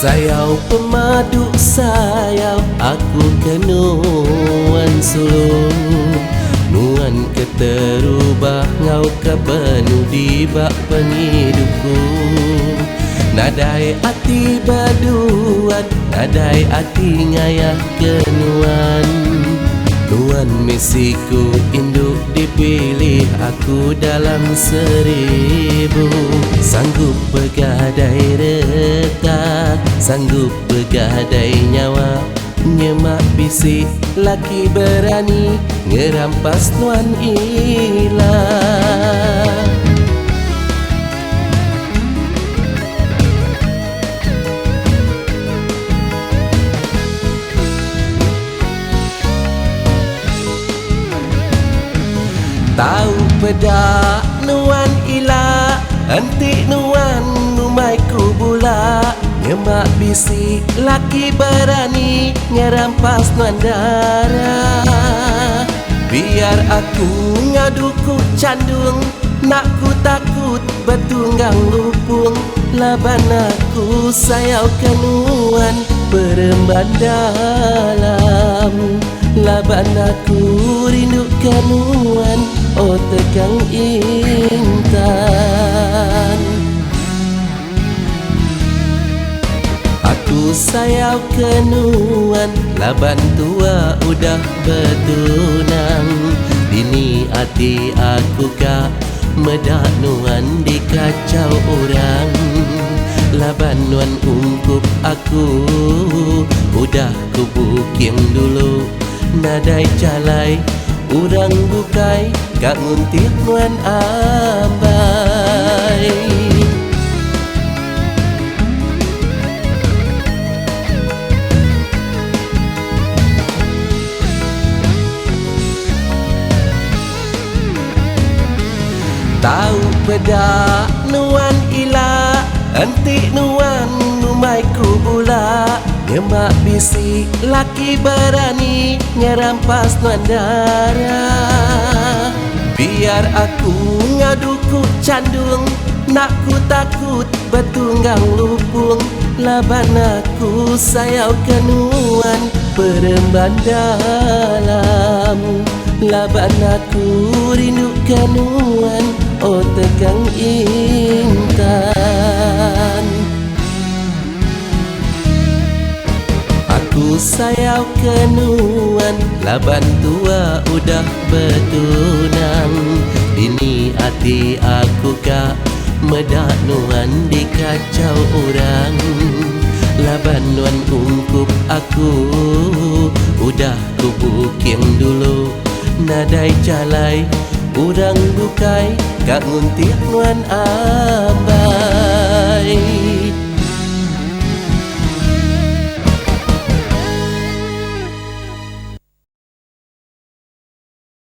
Sayau pemadu sayau aku kenuan sulung. Nuan keterubah ngau kepenuh di bak pengidupku. Nadai hati baduan, nadai hati ngayah kenuan. Nuan mesiku induk dipilih aku dalam 1000. Sanggup begadai retak, sanggup begadai nyawa. Nyemak bisik laki berani ngerampas nuan ilah. Tahu pedak nuan ilah, henti nuan numaiku bula. Nyemak bisik laki berani ngerampas nuan darah. Biar aku ngaduku candung, nak ku takut bertunggang lupung. Laban aku sayau kenuan peremban dalam. Laban aku rindu kenuan, oh tegang intan. Aku sayau kenuan, laban tua udah bertunang. Bini hati aku kak medak nuan dikacau orang. Laban nuan ungkup aku udah ku booking dulu. Nadai calai urang bukai kak nguntit nuan ambai. Tahu pedak nuan ilah, henti nuan numaiku bula. Nyemak bisik laki berani ngerampas nuan darah. Biar aku ngaduku candung, nak ku takut bertunggang lupung. Laban aku sayau kenuan peremban dalam. Laban aku rindu kenuan, oh tegang intan. Aku sayau kenuan, laban tua udah bertunang. Bini hati aku kak medak nuan dikacau orang. Laban nuan ungkup aku udah ku booking dulu. Nadai calai urang bukai kak nguntit nuan ambai.